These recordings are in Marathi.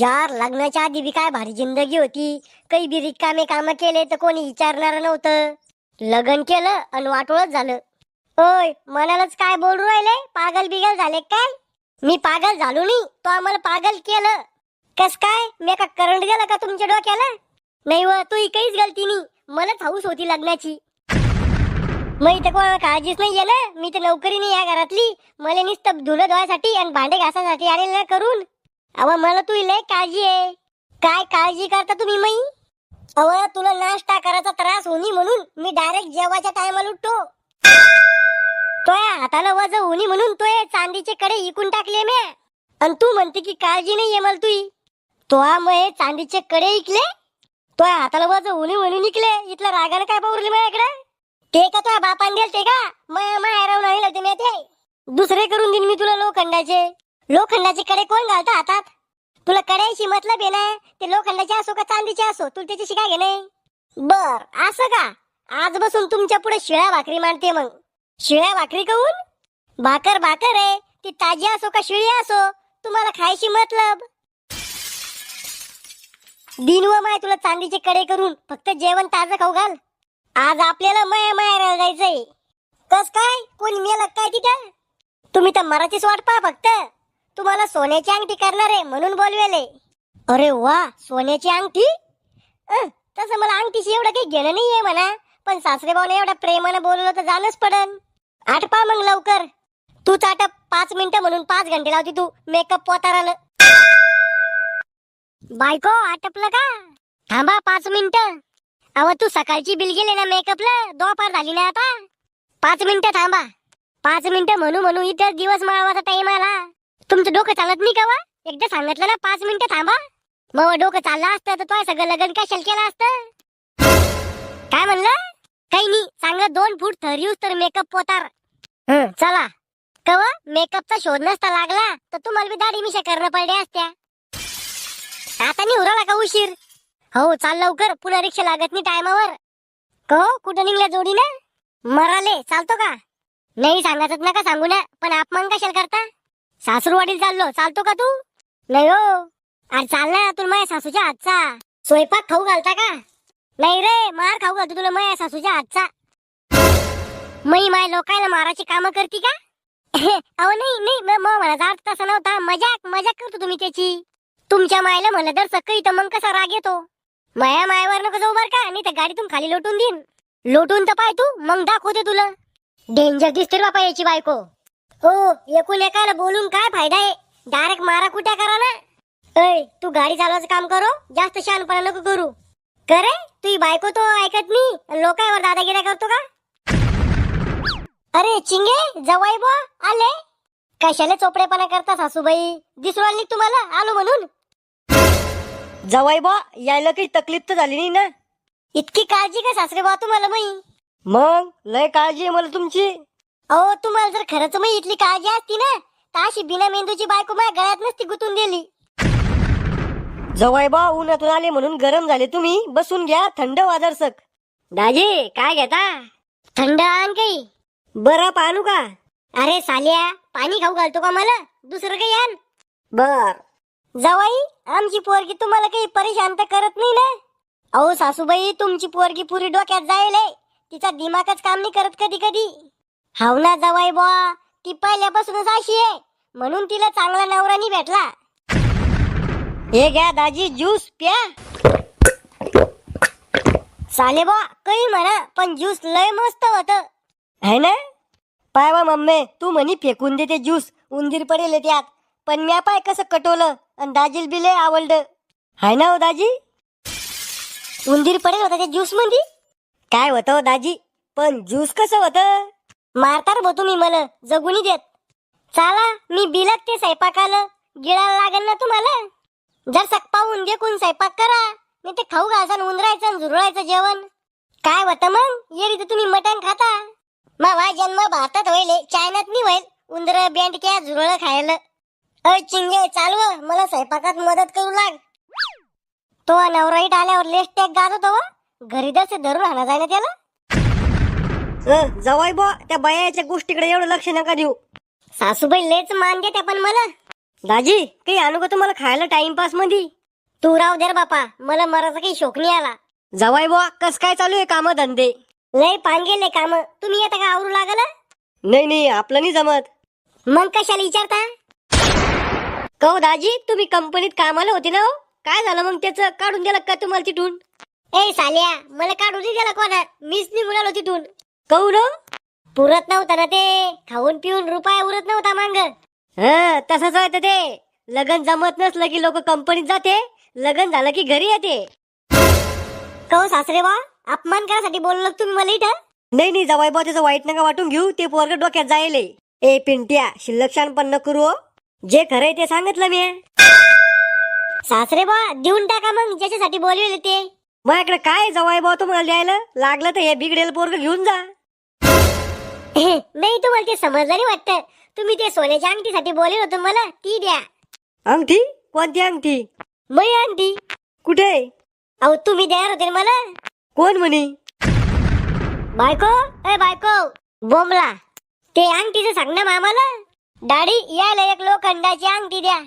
यार लग्नाच्या आधी बी काय भारी जिंदगी होती. काही बी रिकामे काम केले तर कोणी विचारणार नव्हतं. लग्न केलं आणि वाटोळच झालं. ओय मनालाच काय बोलू राहिले? पागल बिगल झाले काय? मी पागल झालो नाही, तो आम्हाला पागल केलं. कस काय? मी का करंट गेला का तुमच्या डोक्याला? नाही व तू काहीच गलती नाही. मलाच हौस होती लग्नाची. मग इथं कोणाला काळजीच नाहीये ना. मी तर नोकरी नाही या घरातली. मला नुसतं धुणं धुवायसाठी आणि भांडे घासासाठी आलेलं करून. अव मला तू लय काळजी आहे. काय काळजी करता तुम्ही मई? अव तुला नाश्ता करायचा त्रास होणी म्हणून मी डायरेक्ट जेवायच्या टायमाला उठतो. तोया हाताला वज होणी म्हणून तोय चांदीचे कडे इकून टाकले मी. आणि तू म्हणते की काळजी नाहीये मला तुई. तोयामुळे चांदीचे कडे इकले. तोया हाताला वज होणी म्हणून इकले. इथलं रागाने काय पावरले माझ्याकडे? ते का तुझ्या बापान दिल ते का? माया राहून आणलं ते मी ते. दुसरे करून देईन मी तुला लोखंडाचे. लोखंडाचे कडे कोण घालतं हातात? तुला कड्याशी मतलब आहे ना. ते लोखंडाचे असो का चांदीचे असो, तुला त्याच्याशी काय घेणे? बर असं का? आज बसून तुमच्या पुढे शिळ्या भाकरी मांडते मग. शिळ्या भाकरी कहून? भाकर भाकर आहे ती, ताजी असो का शिळी असो, तुम्हाला खायची मतलब. दिन व माय तुला चांदीचे कडे करून फक्त जेवण ताजं खाऊ घाल. आज आपल्याला माहेराला जायचंय. कस काय? कोणी मेलं काय तिथं? तुम्ही तर मराठीच वाट पहा फक्त. तुम्हाला सोन्याची अंगठी करणार आहे म्हणून बोलवेले. अरे वा, सोन्याची अंगठी? तसं मला अंगठीशी एवढं काही घेणं नाहीये म्हणा. पण सासरे भाऊने एवढ्या प्रेमानं बोलवलं तर जाणच पडन. आटपा मग लवकर. तूच आटप. 5 मिनिटं म्हणून 5 घंटे लावती तू मेकअप पोताराला. बायको आटपलं का? थांबा 5 मिनिटं. अव तू सकाळची बिल गेले ना मेकअपला, दुपार झाली ना आता. 5 मिनिटं थांबा. 5 मिनिटं म्हणू इथं दिवस माळवाचा टाइम आला. तुमचं डोकं चालत नाही का वा? एकदा सांगितलं ना 5 मिनिटं थांबा. मग डोकं चाललं असतं तर तो सगळं लग्न कशाला केलं असतं? काय म्हणलं? काही नाही, चांगलं 2 फूट थर येऊस तर मेकअप पोतार. चला. कवा मेकअपचा शोध नसता लागला तर तुम्हाला बी दाढी मिशा करणं पडल्या असत्या. आता नाही उराला का उशीर? हो चाल लवकर, पुन्हा रिक्षा लागत नाही टायमावर. कहो कुठं निघल्या जोडीनं? मराले चालतो का? नाही सांगायचं नका सांगू ना, पण अपमान कशाला करता? सासूरवाडीला चाललो, चालतो का तू? नाही हो. अरे चाल ना, तुला माझ्या सासूच्या हातचा स्वयंपाक खाऊ घालता का? नाही रे, मार खाऊ घालतो तुला माझ्या सासूच्या हातचा. माय लोकायला माराची कामं करती का? अहो नाही म्हणायचा अर्थ तसा नव्हता. मजाक करतो तुम्ही त्याची. तुमच्या मायला म्हणलं तर सकाळी तर मग कसा राग येतो. मायावर नको जाऊ बर का, नाही तर गाडीतून खाली लोटून देईन. लोटून तर पाय तू, मग दाखवते तुला. डेंजर दिसते बापा याची बायको. हो, एकूण एकाला बोलून काय फायदा आहे? डायरेक्ट मारा कुट्या करा ना. ऐ तू गाडी चालवायचं काम करो, जास्त शहाणपणा नको करू. करे तुझी बायको तो ऐकत नाही, लोकांवर दादागिऱ्या करतो का? अरे चिंगे जवाई बो आले. कशाला चोपडेपणा करता सासूबाई? दिसून आली तुम्हाला आलो म्हणून? जवाई बा यायला काही तकलीफ तर झाली नाही ना? इतकी काळजी का सासरे बा तुम्हाला मई? मग लय काळजी आहे मला तुमची. अहो तुम्हाला जर खरंच मग इथली काळजी असती ना तर अशी बिना मेंदूची बायको माझ्या गळ्यात नसती गुतून दिली. जवाई बा उन्हातून आले म्हणून गरम झाले तुम्ही, बसून घ्या थंड वाजरसक. दाजी काय घेता? थंड आण काही. बरं आणू का? अरे साल्या, पाणी खाऊ घालतो का मला? दुसरं काही आण. बर. जवाई आमची पोरगी तुम्हाला काही परेशान तर करत नाही ना? अहो सासूबाई, तुमची पोरगी पुरी डोक्यात जायले. तिचा दिमागच काम नाही करत कधी कधी. हाव ना जवाई बुवा, ती पहिल्यापासूनच अशी आहे म्हणून तिला चांगला नवरा नाही भेटला. हे घ्या दाजी ज्यूस प्या. साले बुवा काही म्हणा पण ज्यूस लय मस्त होत है ना? पाय वा मम्मी, तू म्हणी फेकून देते ज्यूस, उंदीर पडेल त्यात. पण म्या पाय कसं कटवलं आणि दाजील बी लय आवडलं. हाय ना हो दाजी? उंदीर पडेल होता त्या ज्यूस मध्ये? काय होतं हो दाजी, पण ज्यूस कसं होतं? मारतार भो तुम्ही मला, जगुनी देत. चला मी बिलत ते स्वयंपाकाला गिळायला लागेल ना तुम्हाला. जर सकपावून देखून स्वयंपाक करा, नाही ते खाऊ घालसान उंदरायचं आणि झुरळायचं जेवण. काय होतं मग? येरी तर तुम्ही मटण खाता. मावा जन्म भारतात होईल, चायनात नाही होईल उंदर बेंडक्या झुरळ खायला. चिंगे चालव, मला स्वयंपाकात मदत करू लाग. तो नवराईट आल्यावर लेस टॅग गाजवतो व. घरी दस धरून हाणा जाय ना त्याला. जवाई बा त्या बायाच्या गोष्टीकडे एवढं लक्ष नका देऊ. सासूबाई लेच मान देते पण मला. दाजी काही आणू का तुम्हाला खायला टाइमपास मध्ये? तू राव दे रे बापा, मला मराचा काही शोक नाही आला. जवाई बुवा कस काय चालू आहे काम धंदे? लय पांगेले काम. तुम्ही येता का आवरू लागला? नाही नाही आपलं नाही जमत. मग कशाला विचारता? कहो दाजी तुम्ही कंपनीत कामाला होते ना हो? काय झालं मग त्याचं? काढून दिलं का तुम्हाला तिथून? ए साल्या, मला काढून नाही दिला कोणा, मीच निघून आलो तिथून. कहू ना? पुरत नव्हता ना ते, खाऊन पिऊन रुपया उरत नव्हता मांग. हा तसंच आहे ते. लगन जमत नसलं की लोक कंपनीत जाते, लगन झालं की घरी येते. कहो सासरे बा, अपमान करासाठी बोललो तुम्ही मला इथं? नाही नाही जवाई बुवा त्याचं वाईट नका वाटून घेऊ, ते पोरग डोक्यात जायले. ए पिंट्या शिल्लक शानपण न करू हो. जे खरंय ते सांगितलं मी. सासरे बा देऊन टाका मग ज्याच्यासाठी बोलवले ते. माझ्याकडे काय जवाई बुवा तुम्हाला द्यायला? लागलं तर हे बिगडेल पोरग घेऊन जा. नाही तुम्हाला ते समजलं नाही वाटतं. तुम्ही ते सोन्याच्या अंगठीसाठी बोलले होते मला, ती द्या. अंगठी? कोणती अंगठी? मै अंगठी. कुठे? अहो तुम्ही द्यार होते ना मला. कोण म्हणी? बायको, ए बायको, बोंबला. ते अंगठीचं सांग ना मामाला. डाडी यायला एक लोखंडाची अंगठी द्या.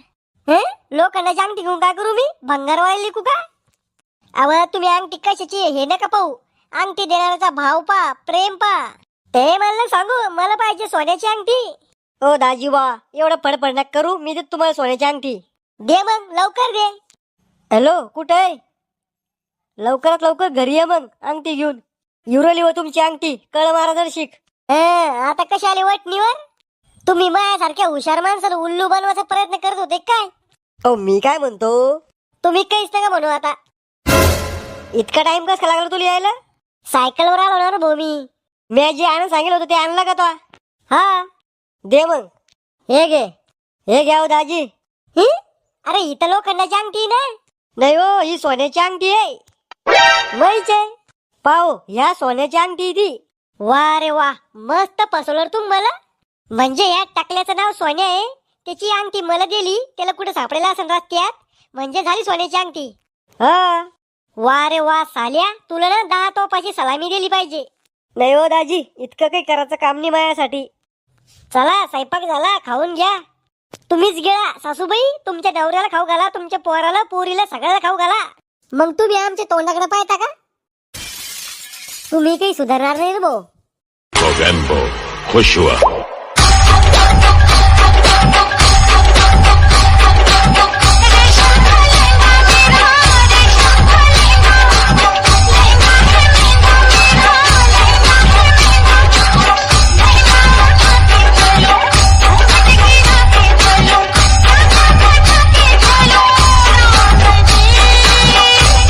लोखंडाची अंगठी घेऊन काय करू मी? भंगार वाळली लिकू का? अव तुम्ही अंगठी कशाची हे नका पाहू, अंगठी देणाऱ्याचा भाव पा, प्रेम पा. ते मला सांगू, मला पाहिजे सोन्याची अंगठी. ओ दाजी वा एवढं फडफड नका करू, मी देतो तुम्हाला सोन्याची अंगठी. दे मग लवकर दे. हॅलो कुठे आहे? लवकरात लवकर घरी ये मग अंगठी घेऊन. युरोली व तुमची अंगठी, कळ मार्गदर्शिक. आता कशाला वटणीवर? तुम्ही माझ्यासारख्या हुशार माणसाला उल्लू बनवायचा प्रयत्न करत होते काय? ओ मी काय म्हणतो, तुम्ही काहीच नका म्हणू आता. इतका टाइम कसा लागला तुला यायला? सायकलवर आलो ना रे भाऊ मी. मी जे आणून सांगितलं होतं ते आणला का तो? हा दे मग. हे घे. हे घ्या हो दाजी. अरे इथं लोखंडाची अंगठी ना. नाही हो ही सोन्याची अंगठी आहे. मैच आहे. पाहो ह्या सोन्याची अंगठी ती. वा रे वा, मस्त फसवलं रे तुम्ही मला. म्हणजे या टाकल्याचं नाव सोन्या आहे, त्याची अंगठी मला दिली, त्याला कुठे सापडेला असेल रस्त्यात, म्हणजे झाली सोन्याची अंगठी. हा वा रे वा साल्या, तुला ना 10 तोपाची सलामी दिली पाहिजे. नाही हो दाजी इतकं काही करायचं काम नाही माझ्यासाठी. चला स्वयंपाक झाला, खाऊन घ्या. तुम्हीच गिळा सासूबाई, तुमच्या नवऱ्याला खाऊ घाला, तुमच्या पोराला पोरीला सगळ्याला खाऊ घाला. मग तुम्ही आमच्या तोंडाकडे पाहता का? तुम्ही काही सुधारणार नाही रे भाऊ. Mogambo, खुश हुआ.